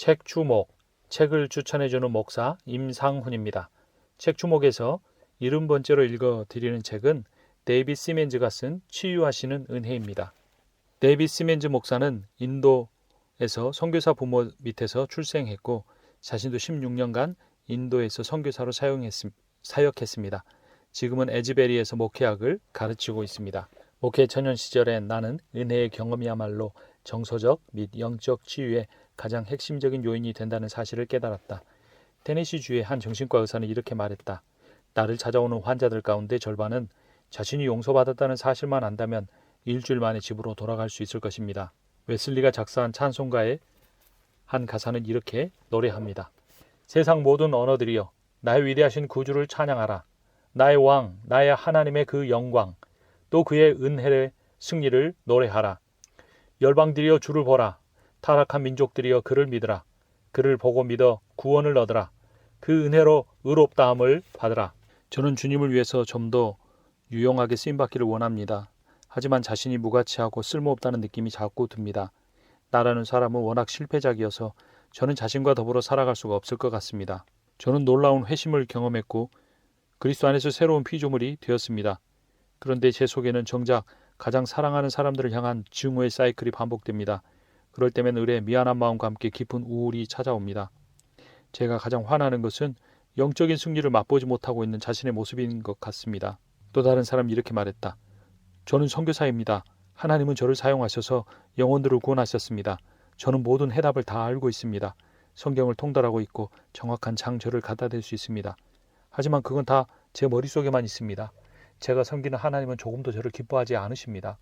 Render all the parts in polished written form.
책 주목, 책을 추천해주는 목사 임상훈입니다. 책 주목에서 70번째로 읽어드리는 책은 데이빗 시멘즈가 쓴 치유하시는 은혜입니다. 데이빗 시멘즈 목사는 인도에서 선교사 부모 밑에서 출생했고 자신도 16년간 인도에서 선교사로 사역했습니다. 지금은 에즈베리에서 목회학을 가르치고 있습니다. 목회 청년 시절엔 나는 은혜의 경험이야말로 정서적 및 영적 치유의 가장 핵심적인 요인이 된다는 사실을 깨달았다. 테네시주의 한 정신과 의사는 이렇게 말했다. 나를 찾아오는 환자들 가운데 절반은 자신이 용서받았다는 사실만 안다면 일주일 만에 집으로 돌아갈 수 있을 것입니다. 웨슬리가 작사한 찬송가의 한 가사는 이렇게 노래합니다. 세상 모든 언어들이여 나의 위대하신 구주를 찬양하라. 나의 왕, 나의 하나님의 그 영광, 또 그의 은혜의 승리를 노래하라. 열방들이여 주를 보라. 타락한 민족들이여 그를 믿으라. 그를 보고 믿어 구원을 얻으라. 그 은혜로 의롭다함을 받으라. 저는 주님을 위해서 좀 더 유용하게 쓰임받기를 원합니다. 하지만 자신이 무가치하고 쓸모없다는 느낌이 자꾸 듭니다. 나라는 사람은 워낙 실패작이어서 저는 자신과 더불어 살아갈 수가 없을 것 같습니다. 저는 놀라운 회심을 경험했고 그리스도 안에서 새로운 피조물이 되었습니다. 그런데 제 속에는 정작 가장 사랑하는 사람들을 향한 증오의 사이클이 반복됩니다. 그럴 때면 의뢰 미안한 마음과 함께 깊은 우울이 찾아옵니다. 제가 가장 화나는 것은 영적인 승리를 맛보지 못하고 있는 자신의 모습인 것 같습니다. 또 다른 사람이 이렇게 말했다. 저는 선교사입니다. 하나님은 저를 사용하셔서 영혼들을 구원하셨습니다. 저는 모든 해답을 다 알고 있습니다. 성경을 통달하고 있고 정확한 장절을 갖다 댈 수 있습니다. 하지만 그건 다 제 머릿속에만 있습니다. 제가 섬기는 하나님은 조금도 저를 기뻐하지 않으십니다.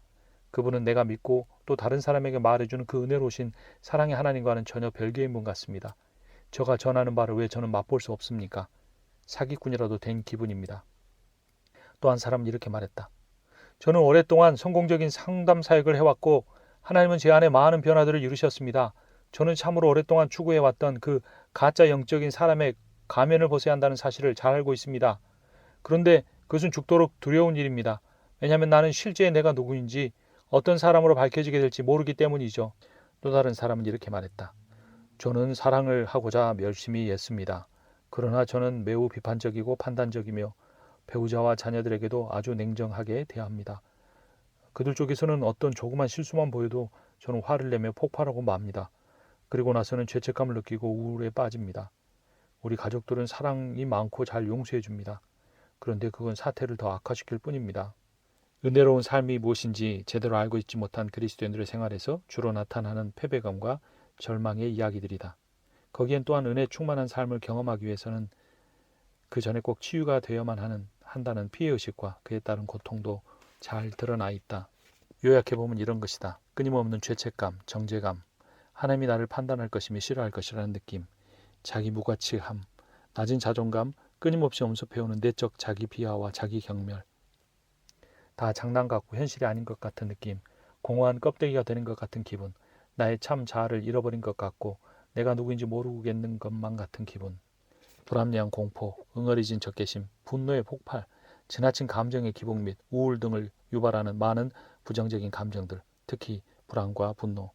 그분은 내가 믿고 또 다른 사람에게 말해주는 그 은혜로우신 사랑의 하나님과는 전혀 별개인 분 같습니다. 저가 전하는 바를 왜 저는 맛볼 수 없습니까? 사기꾼이라도 된 기분입니다. 또 한 사람은 이렇게 말했다. 저는 오랫동안 성공적인 상담 사역을 해왔고 하나님은 제 안에 많은 변화들을 이루셨습니다. 저는 참으로 오랫동안 추구해왔던 그 가짜 영적인 사람의 가면을 벗어야 한다는 사실을 잘 알고 있습니다. 그런데 그것은 죽도록 두려운 일입니다. 왜냐하면 나는 실제 내가 누구인지 어떤 사람으로 밝혀지게 될지 모르기 때문이죠. 또 다른 사람은 이렇게 말했다. 저는 사랑을 하고자 열심히 애씁니다. 그러나 저는 매우 비판적이고 판단적이며 배우자와 자녀들에게도 아주 냉정하게 대합니다. 그들 쪽에서는 어떤 조그만 실수만 보여도 저는 화를 내며 폭발하고 맙니다. 그리고 나서는 죄책감을 느끼고 우울에 빠집니다. 우리 가족들은 사랑이 많고 잘 용서해 줍니다. 그런데 그건 사태를 더 악화시킬 뿐입니다. 은혜로운 삶이 무엇인지 제대로 알고 있지 못한 그리스도인들의 생활에서 주로 나타나는 패배감과 절망의 이야기들이다. 거기엔 또한 은혜 충만한 삶을 경험하기 위해서는 그 전에 꼭 치유가 되어야만 한다는 피해의식과 그에 따른 고통도 잘 드러나 있다. 요약해보면 이런 것이다. 끊임없는 죄책감, 정죄감, 하나님이 나를 판단할 것이며 싫어할 것이라는 느낌, 자기 무가치함, 낮은 자존감, 끊임없이 엄습해오는 내적 자기 비하와 자기 경멸, 다 장난 같고 현실이 아닌 것 같은 느낌, 공허한 껍데기가 되는 것 같은 기분, 나의 참 자아를 잃어버린 것 같고 내가 누구인지 모르겠는 것만 같은 기분, 불합리한 공포, 응어리진 적개심, 분노의 폭발, 지나친 감정의 기복 및 우울 등을 유발하는 많은 부정적인 감정들, 특히 불안과 분노,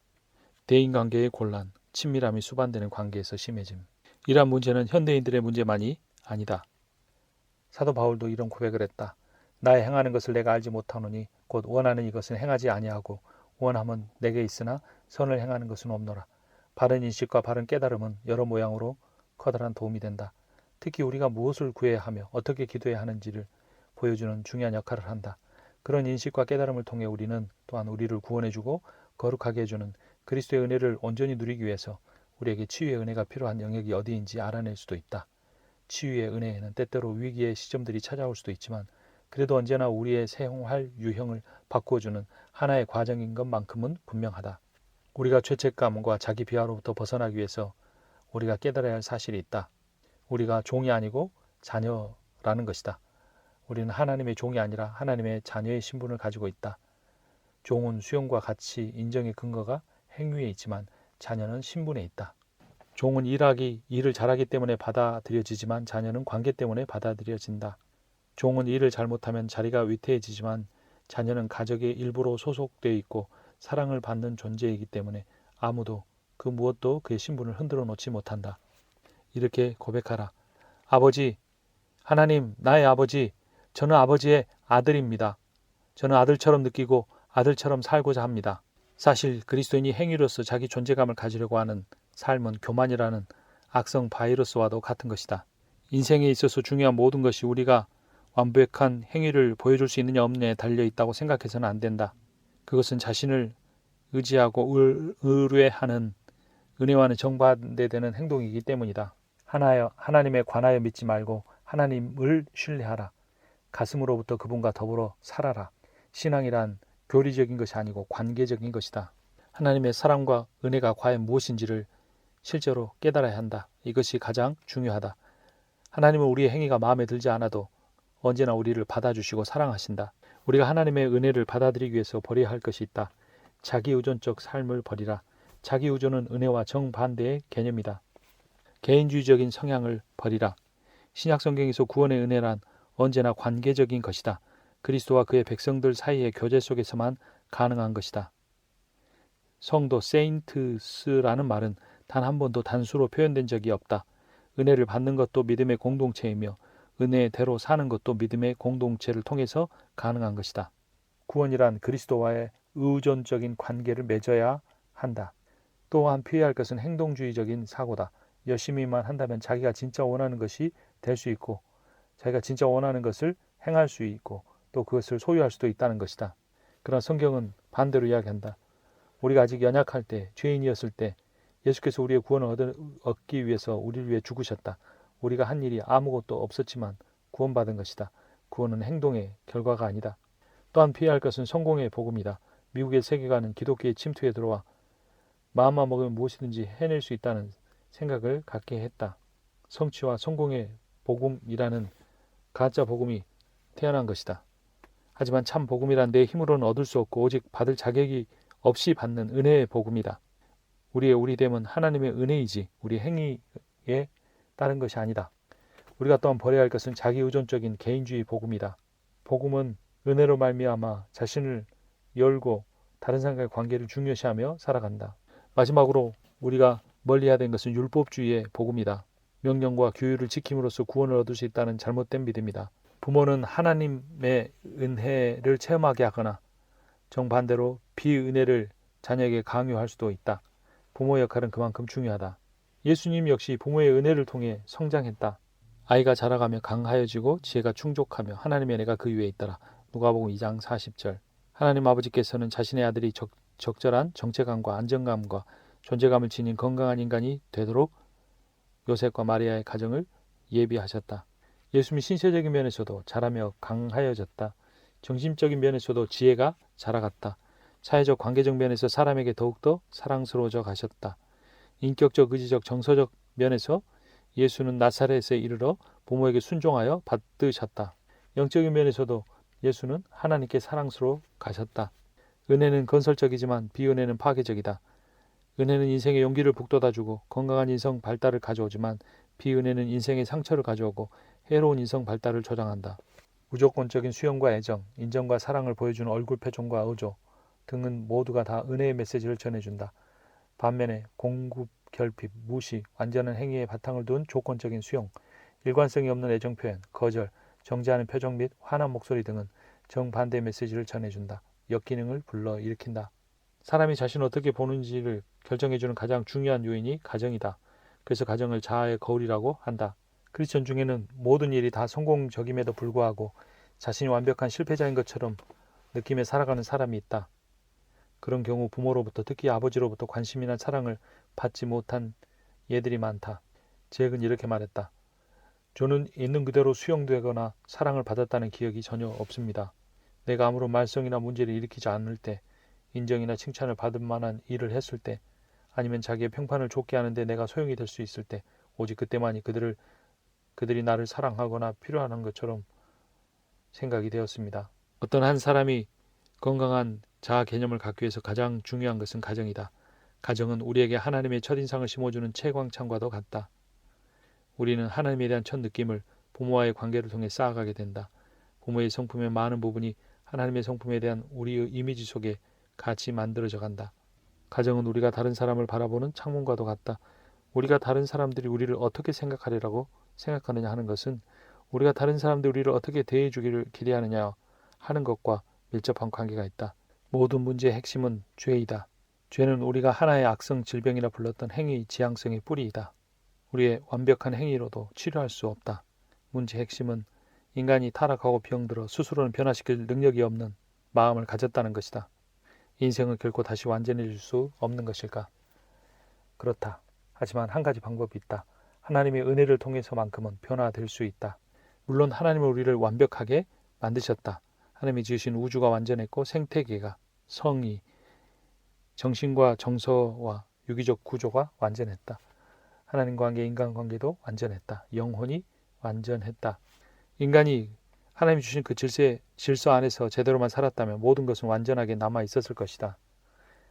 대인관계의 곤란, 친밀함이 수반되는 관계에서 심해짐. 이러한 문제는 현대인들의 문제만이 아니다. 사도 바울도 이런 고백을 했다. 나의 행하는 것을 내가 알지 못하노니 곧 원하는 이것은 행하지 아니하고 원함은 내게 있으나 선을 행하는 것은 없노라. 바른 인식과 바른 깨달음은 여러 모양으로 커다란 도움이 된다. 특히 우리가 무엇을 구해야 하며 어떻게 기도해야 하는지를 보여주는 중요한 역할을 한다. 그런 인식과 깨달음을 통해 우리는 또한 우리를 구원해주고 거룩하게 해주는 그리스도의 은혜를 온전히 누리기 위해서 우리에게 치유의 은혜가 필요한 영역이 어디인지 알아낼 수도 있다. 치유의 은혜에는 때때로 위기의 시점들이 찾아올 수도 있지만 그래도 언제나 우리의 생활 유형을 바꾸어주는 하나의 과정인 것만큼은 분명하다. 우리가 죄책감과 자기 비하로부터 벗어나기 위해서 우리가 깨달아야 할 사실이 있다. 우리가 종이 아니고 자녀라는 것이다. 우리는 하나님의 종이 아니라 하나님의 자녀의 신분을 가지고 있다. 종은 수용과 가치, 인정의 근거가 행위에 있지만 자녀는 신분에 있다. 종은 일을 잘하기 때문에 받아들여지지만 자녀는 관계 때문에 받아들여진다. 종은 일을 잘못하면 자리가 위태해지지만 자녀는 가족의 일부로 소속되어 있고 사랑을 받는 존재이기 때문에 아무도 그 무엇도 그의 신분을 흔들어 놓지 못한다. 이렇게 고백하라. 아버지, 하나님, 나의 아버지, 저는 아버지의 아들입니다. 저는 아들처럼 느끼고 아들처럼 살고자 합니다. 사실 그리스도인이 행위로서 자기 존재감을 가지려고 하는 삶은 교만이라는 악성 바이러스와도 같은 것이다. 인생에 있어서 중요한 모든 것이 우리가 완벽한 행위를 보여줄 수 있느냐 없느냐에 달려있다고 생각해서는 안 된다. 그것은 자신을 의지하고 의뢰하는 은혜와는 정반대되는 행동이기 때문이다. 하나님에 관하여 믿지 말고 하나님을 신뢰하라. 가슴으로부터 그분과 더불어 살아라. 신앙이란 교리적인 것이 아니고 관계적인 것이다. 하나님의 사랑과 은혜가 과연 무엇인지를 실제로 깨달아야 한다. 이것이 가장 중요하다. 하나님은 우리의 행위가 마음에 들지 않아도 언제나 우리를 받아주시고 사랑하신다. 우리가 하나님의 은혜를 받아들이기 위해서 버려야 할 것이 있다. 자기의존적 삶을 버리라. 자기의존은 은혜와 정반대의 개념이다. 개인주의적인 성향을 버리라. 신약성경에서 구원의 은혜란 언제나 관계적인 것이다. 그리스도와 그의 백성들 사이의 교제 속에서만 가능한 것이다. 성도 세인트스라는 말은 단 한 번도 단수로 표현된 적이 없다. 은혜를 받는 것도 믿음의 공동체이며 은혜대로 사는 것도 믿음의 공동체를 통해서 가능한 것이다. 구원이란 그리스도와의 의존적인 관계를 맺어야 한다. 또한 피해야 할 것은 행동주의적인 사고다. 열심히만 한다면 자기가 진짜 원하는 것이 될 수 있고 자기가 진짜 원하는 것을 행할 수 있고 또 그것을 소유할 수도 있다는 것이다. 그러나 성경은 반대로 이야기한다. 우리가 아직 연약할 때, 죄인이었을 때 예수께서 우리의 구원을 얻기 위해서 우리를 위해 죽으셨다. 우리가 한 일이 아무것도 없었지만 구원받은 것이다. 구원은 행동의 결과가 아니다. 또한 피해야 할 것은 성공의 복음이다. 미국의 세계관은 기독교의 침투에 들어와 마음만 먹으면 무엇이든지 해낼 수 있다는 생각을 갖게 했다. 성취와 성공의 복음이라는 가짜 복음이 태어난 것이다. 하지만 참 복음이란 내 힘으로는 얻을 수 없고 오직 받을 자격이 없이 받는 은혜의 복음이다. 우리의 우리됨은 하나님의 은혜이지 우리 행위에 따른 것이 아니다. 우리가 또한 버려야 할 것은 자기의존적인 개인주의 복음이다. 복음은 은혜로 말미암아 자신을 열고 다른 사람과의 관계를 중요시하며 살아간다. 마지막으로 우리가 멀리해야 되는 것은 율법주의의 복음이다. 명령과 규율을 지킴으로써 구원을 얻을 수 있다는 잘못된 믿음이다. 부모는 하나님의 은혜를 체험하게 하거나 정반대로 비은혜를 자녀에게 강요할 수도 있다. 부모의 역할은 그만큼 중요하다. 예수님 역시 부모의 은혜를 통해 성장했다. 아이가 자라가며 강하여지고 지혜가 충족하며 하나님의 은혜가 그 위에 있더라. 누가복음 2장 40절. 하나님 아버지께서는 자신의 아들이 적절한 정체감과 안정감과 존재감을 지닌 건강한 인간이 되도록 요셉과 마리아의 가정을 예비하셨다. 예수님이 신체적인 면에서도 자라며 강하여졌다. 정신적인 면에서도 지혜가 자라갔다. 사회적 관계적 면에서 사람에게 더욱더 사랑스러워져 가셨다. 인격적, 의지적, 정서적 면에서 예수는 나사렛에 이르러 부모에게 순종하여 받드셨다. 영적인 면에서도 예수는 하나님께 사랑스러워 가셨다. 은혜는 건설적이지만 비은혜는 파괴적이다. 은혜는 인생의 용기를 북돋아주고 건강한 인성 발달을 가져오지만 비은혜는 인생의 상처를 가져오고 해로운 인성 발달을 조장한다. 무조건적인 수용과 애정, 인정과 사랑을 보여주는 얼굴 표정과 어조 등은 모두가 다 은혜의 메시지를 전해준다. 반면에 공급, 결핍, 무시, 완전한 행위에 바탕을 둔 조건적인 수용, 일관성이 없는 애정 표현, 거절, 정지하는 표정 및 화난 목소리 등은 정반대 메시지를 전해준다. 역기능을 불러일으킨다. 사람이 자신을 어떻게 보는지를 결정해주는 가장 중요한 요인이 가정이다. 그래서 가정을 자아의 거울이라고 한다. 크리스천 중에는 모든 일이 다 성공적임에도 불구하고 자신이 완벽한 실패자인 것처럼 느끼며 살아가는 사람이 있다. 그런 경우 부모로부터 특히 아버지로부터 관심이나 사랑을 받지 못한 예들이 많다. 잭은 이렇게 말했다. 저는 있는 그대로 수용되거나 사랑을 받았다는 기억이 전혀 없습니다. 내가 아무런 말썽이나 문제를 일으키지 않을 때, 인정이나 칭찬을 받을 만한 일을 했을 때, 아니면 자기의 평판을 좋게 하는데 내가 소용이 될 수 있을 때, 오직 그때만이 그들이 나를 사랑하거나 필요한 것처럼 생각이 되었습니다. 어떤 한 사람이 건강한 자아 개념을 갖기 위해서 가장 중요한 것은 가정이다. 가정은 우리에게 하나님의 첫인상을 심어주는 채광창과도 같다. 우리는 하나님에 대한 첫 느낌을 부모와의 관계를 통해 쌓아가게 된다. 부모의 성품의 많은 부분이 하나님의 성품에 대한 우리의 이미지 속에 같이 만들어져 간다. 가정은 우리가 다른 사람을 바라보는 창문과도 같다. 우리가 다른 사람들이 우리를 어떻게 생각하리라고 생각하느냐 하는 것은 우리가 다른 사람들이 우리를 어떻게 대해주기를 기대하느냐 하는 것과 밀접한 관계가 있다. 모든 문제의 핵심은 죄이다. 죄는 우리가 하나의 악성 질병이라 불렀던 행위 지향성의 뿌리이다. 우리의 완벽한 행위로도 치료할 수 없다. 문제의 핵심은 인간이 타락하고 병들어 스스로는 변화시킬 능력이 없는 마음을 가졌다는 것이다. 인생은 결코 다시 완전해질 수 없는 것일까? 그렇다. 하지만 한 가지 방법이 있다. 하나님의 은혜를 통해서만큼은 변화될 수 있다. 물론 하나님은 우리를 완벽하게 만드셨다. 하나님이 지으신 우주가 완전했고 생태계가, 성이, 정신과 정서와 유기적 구조가 완전했다. 하나님 관계, 인간 관계도 완전했다. 영혼이 완전했다. 인간이 하나님이 주신 그 질서 안에서 제대로만 살았다면 모든 것은 완전하게 남아 있었을 것이다.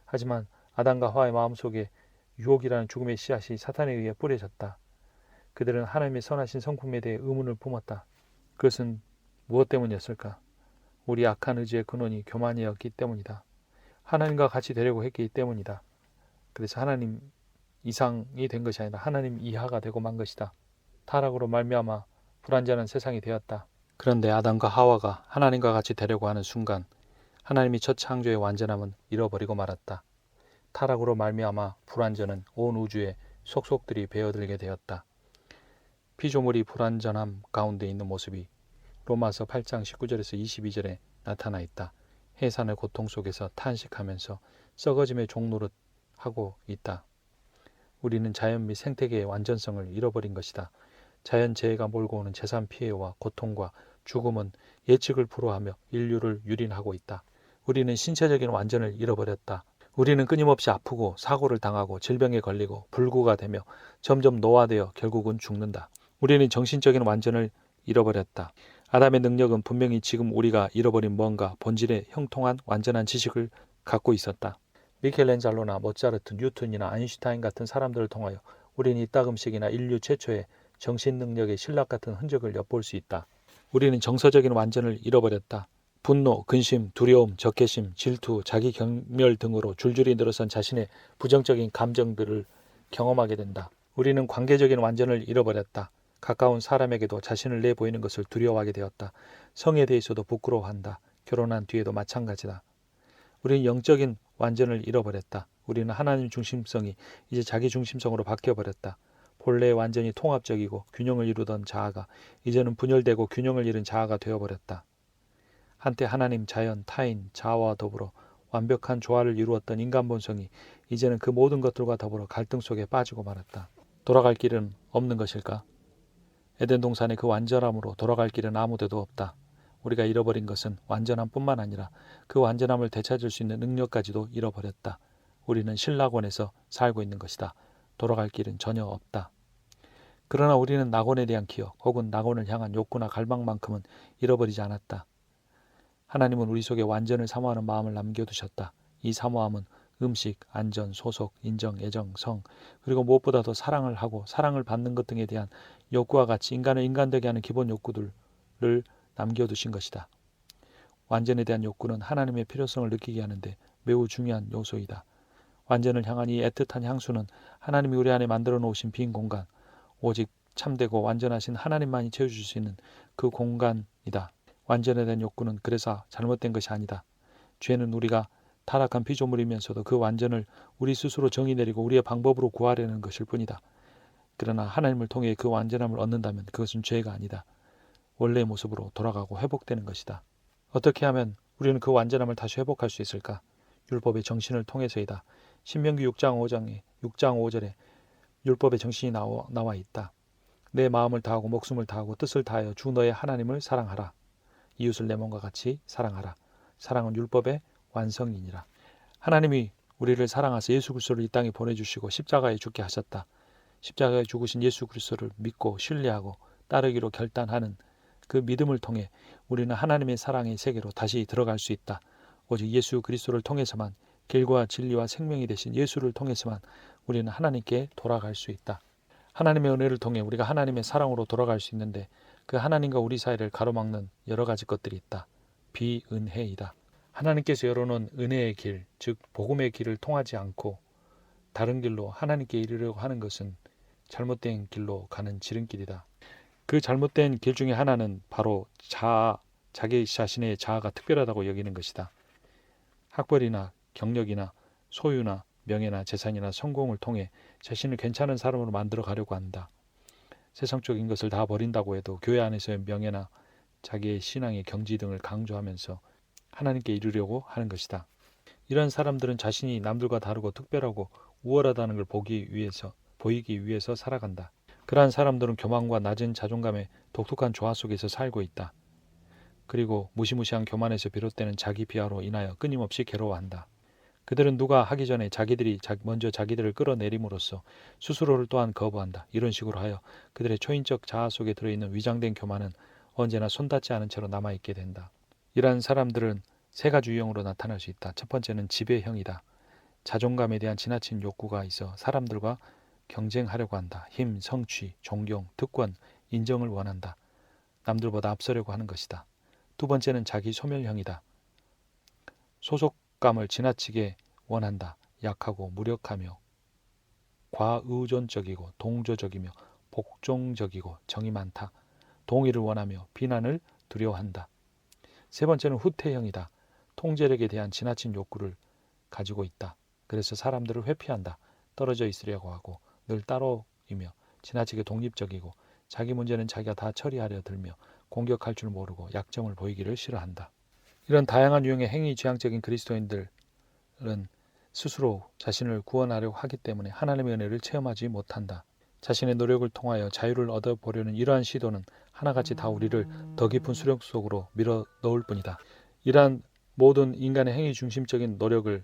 하지만 아담과 하와의 마음속에 유혹이라는 죽음의 씨앗이 사탄에 의해 뿌려졌다. 그들은 하나님의 선하신 성품에 대해 의문을 품었다. 그것은 무엇 때문이었을까? 우리 악한 의지의 근원이 교만이었기 때문이다. 하나님과 같이 되려고 했기 때문이다. 그래서 하나님 이상이 된 것이 아니라 하나님 이하가 되고 만 것이다. 타락으로 말미암아 불완전한 세상이 되었다. 그런데 아담과 하와가 하나님과 같이 되려고 하는 순간 하나님이 첫 창조의 완전함은 잃어버리고 말았다. 타락으로 말미암아 불완전은 온 우주에 속속들이 배어들게 되었다. 피조물이 불완전함 가운데 있는 모습이 로마서 8장 19절에서 22절에 나타나 있다. 해산의 고통 속에서 탄식하면서 썩어짐의 종노릇하고 있다. 우리는 자연 및 생태계의 완전성을 잃어버린 것이다. 자연재해가 몰고 오는 재산 피해와 고통과 죽음은 예측을 불허하며 인류를 유린하고 있다. 우리는 신체적인 완전을 잃어버렸다. 우리는 끊임없이 아프고 사고를 당하고 질병에 걸리고 불구가 되며 점점 노화되어 결국은 죽는다. 우리는 정신적인 완전을 잃어버렸다. 아담의 능력은 분명히 지금 우리가 잃어버린 뭔가 본질에 형통한 완전한 지식을 갖고 있었다. 미켈란젤로나 모차르트, 뉴턴이나 아인슈타인 같은 사람들을 통하여 우리는 이따금씩이나 인류 최초의 정신 능력의 신락 같은 흔적을 엿볼 수 있다. 우리는 정서적인 완전을 잃어버렸다. 분노, 근심, 두려움, 적개심, 질투, 자기 경멸 등으로 줄줄이 늘어선 자신의 부정적인 감정들을 경험하게 된다. 우리는 관계적인 완전을 잃어버렸다. 가까운 사람에게도 자신을 내보이는 것을 두려워하게 되었다. 성에 대해서도 부끄러워한다. 결혼한 뒤에도 마찬가지다. 우리는 영적인 완전을 잃어버렸다. 우리는 하나님 중심성이 이제 자기 중심성으로 바뀌어버렸다. 본래 완전히 통합적이고 균형을 이루던 자아가 이제는 분열되고 균형을 잃은 자아가 되어버렸다. 한때 하나님, 자연, 타인, 자아와 더불어 완벽한 조화를 이루었던 인간 본성이 이제는 그 모든 것들과 더불어 갈등 속에 빠지고 말았다. 돌아갈 길은 없는 것일까? 에덴 동산의 그 완전함으로 돌아갈 길은 아무데도 없다. 우리가 잃어버린 것은 완전함뿐만 아니라 그 완전함을 되찾을 수 있는 능력까지도 잃어버렸다. 우리는 신락원에서 살고 있는 것이다. 돌아갈 길은 전혀 없다. 그러나 우리는 낙원에 대한 기억 혹은 낙원을 향한 욕구나 갈망만큼은 잃어버리지 않았다. 하나님은 우리 속에 완전을 사모하는 마음을 남겨두셨다. 이 사모함은 음식, 안전, 소속, 인정, 애정, 성, 그리고 무엇보다도 사랑을 하고 사랑을 받는 것 등에 대한 욕구와 같이 인간을 인간되게 하는 기본 욕구들을 남겨두신 것이다. 완전에 대한 욕구는 하나님의 필요성을 느끼게 하는데 매우 중요한 요소이다. 완전을 향한 이 애틋한 향수는 하나님이 우리 안에 만들어 놓으신 빈 공간, 오직 참되고 완전하신 하나님만이 채워줄 수 있는 그 공간이다. 완전에 대한 욕구는 그래서 잘못된 것이 아니다. 죄는 우리가 타락한 피조물이면서도 그 완전을 우리 스스로 정의 내리고 우리의 방법으로 구하려는 것일 뿐이다. 그러나 하나님을 통해 그 완전함을 얻는다면 그것은 죄가 아니다. 원래의 모습으로 돌아가고 회복되는 것이다. 어떻게 하면 우리는 그 완전함을 다시 회복할 수 있을까? 율법의 정신을 통해서이다. 신명기 6장 5절에 율법의 정신이 나와 있다. 내 마음을 다하고 목숨을 다하고 뜻을 다하여 주 너의 하나님을 사랑하라. 이웃을 내 몸과 같이 사랑하라. 사랑은 율법의 완성이니라. 하나님이 우리를 사랑하사 예수 그리스도를 이 땅에 보내주시고 십자가에 죽게 하셨다. 십자가에 죽으신 예수 그리스도를 믿고 신뢰하고 따르기로 결단하는 그 믿음을 통해 우리는 하나님의 사랑의 세계로 다시 들어갈 수 있다. 오직 예수 그리스도를 통해서만, 길과 진리와 생명이 되신 예수를 통해서만 우리는 하나님께 돌아갈 수 있다. 하나님의 은혜를 통해 우리가 하나님의 사랑으로 돌아갈 수 있는데 그 하나님과 우리 사이를 가로막는 여러 가지 것들이 있다. 비은혜이다. 하나님께서 열어놓은 은혜의 길, 즉 복음의 길을 통하지 않고 다른 길로 하나님께 이르려고 하는 것은 잘못된 길로 가는 지름길이다. 그 잘못된 길 중에 하나는 바로 자기 자신의 자아가 특별하다고 여기는 것이다. 학벌이나 경력이나 소유나 명예나 재산이나 성공을 통해 자신을 괜찮은 사람으로 만들어 가려고 한다. 세상적인 것을 다 버린다고 해도 교회 안에서의 명예나 자기의 신앙의 경지 등을 강조하면서 하나님께 이르려고 하는 것이다. 이런 사람들은 자신이 남들과 다르고 특별하고 우월하다는 걸 보이기 위해서 살아간다. 그러한 사람들은 교만과 낮은 자존감의 독특한 조화 속에서 살고 있다. 그리고 무시무시한 교만에서 비롯되는 자기 비하로 인하여 끊임없이 괴로워한다. 그들은 누가 하기 전에 자기들이 먼저 자기들을 끌어내림으로써 스스로를 또한 거부한다. 이런 식으로 하여 그들의 초인적 자아 속에 들어있는 위장된 교만은 언제나 손닿지 않은 채로 남아있게 된다. 이러한 사람들은 세 가지 유형으로 나타날 수 있다. 첫 번째는 지배형이다. 자존감에 대한 지나친 욕구가 있어 사람들과 경쟁하려고 한다. 힘, 성취, 존경, 특권, 인정을 원한다. 남들보다 앞서려고 하는 것이다. 두 번째는 자기 소멸형이다. 소속감을 지나치게 원한다. 약하고 무력하며 과의존적이고 동조적이며 복종적이고 정이 많다. 동의를 원하며 비난을 두려워한다. 세 번째는 후퇴형이다. 통제력에 대한 지나친 욕구를 가지고 있다. 그래서 사람들을 회피한다. 떨어져 있으려고 하고 늘 따로이며 지나치게 독립적이고 자기 문제는 자기가 다 처리하려 들며 공격할 줄 모르고 약점을 보이기를 싫어한다. 이런 다양한 유형의 행위 지향적인 그리스도인들은 스스로 자신을 구원하려고 하기 때문에 하나님의 은혜를 체험하지 못한다. 자신의 노력을 통하여 자유를 얻어보려는 이러한 시도는 하나같이 다 우리를 더 깊은 수렁 속으로 밀어 넣을 뿐이다. 이러한 모든 인간의 행위 중심적인 노력을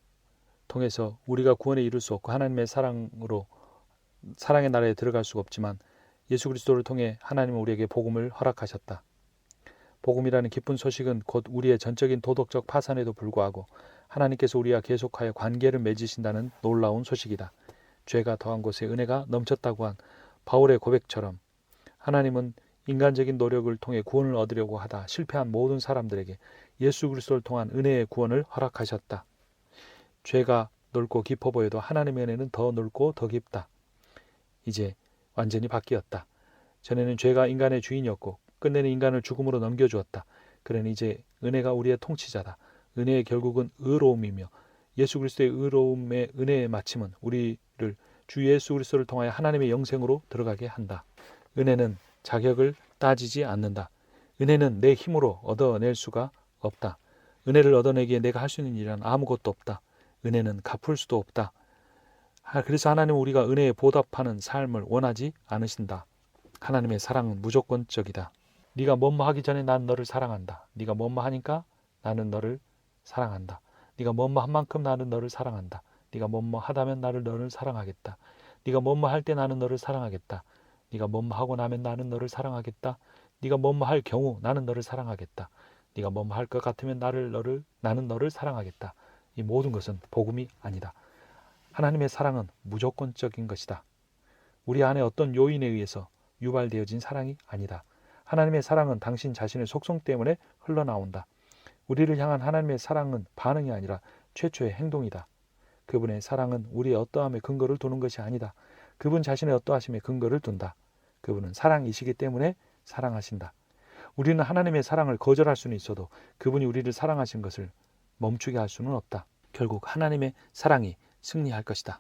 통해서 우리가 구원에 이를 수 없고 하나님의 사랑으로 사랑의 나라에 들어갈 수가 없지만 예수 그리스도를 통해 하나님은 우리에게 복음을 허락하셨다. 복음이라는 기쁜 소식은 곧 우리의 전적인 도덕적 파산에도 불구하고 하나님께서 우리와 계속하여 관계를 맺으신다는 놀라운 소식이다. 죄가 더한 곳에 은혜가 넘쳤다고 한 바울의 고백처럼 하나님은 인간적인 노력을 통해 구원을 얻으려고 하다 실패한 모든 사람들에게 예수 그리스도를 통한 은혜의 구원을 허락하셨다. 죄가 넓고 깊어 보여도 하나님의 은혜는 더 넓고 더 깊다. 이제 완전히 바뀌었다. 전에는 죄가 인간의 주인이었고 끝내는 인간을 죽음으로 넘겨주었다. 그러니 이제 은혜가 우리의 통치자다. 은혜의 결국은 의로움이며 예수 그리스도의 의로움의 은혜의 마침은 우리를 주 예수 그리스도를 통하여 하나님의 영생으로 들어가게 한다. 은혜는 자격을 따지지 않는다. 은혜는 내 힘으로 얻어낼 수가 없다. 은혜를 얻어내기에 내가 할 수 있는 일은 아무것도 없다. 은혜는 갚을 수도 없다. 그래서 하나님은 우리가 은혜에 보답하는 삶을 원하지 않으신다. 하나님의 사랑은 무조건적이다. 네가 뭐뭐 하기 전에 난 너를 사랑한다. 네가 뭐뭐 하니까 나는 너를 사랑한다. 네가 뭐뭐 한 만큼 나는 너를 사랑한다. 네가 뭐뭐 하다면 너를 사랑하겠다. 네가 뭐뭐 할 때 나는 너를 사랑하겠다. 네가 뭐뭐 하고 나면 나는 너를 사랑하겠다. 네가 뭐뭐 할 경우 나는 너를 사랑하겠다. 네가 뭐뭐 할 것 같으면 나는 너를 사랑하겠다. 이 모든 것은 복음이 아니다. 하나님의 사랑은 무조건적인 것이다. 우리 안에 어떤 요인에 의해서 유발되어진 사랑이 아니다. 하나님의 사랑은 당신 자신의 속성 때문에 흘러나온다. 우리를 향한 하나님의 사랑은 반응이 아니라 최초의 행동이다. 그분의 사랑은 우리의 어떠함에 근거를 두는 것이 아니다. 그분 자신의 어떠하심에 근거를 둔다. 그분은 사랑이시기 때문에 사랑하신다. 우리는 하나님의 사랑을 거절할 수는 있어도 그분이 우리를 사랑하신 것을 멈추게 할 수는 없다. 결국 하나님의 사랑이 승리할 것이다.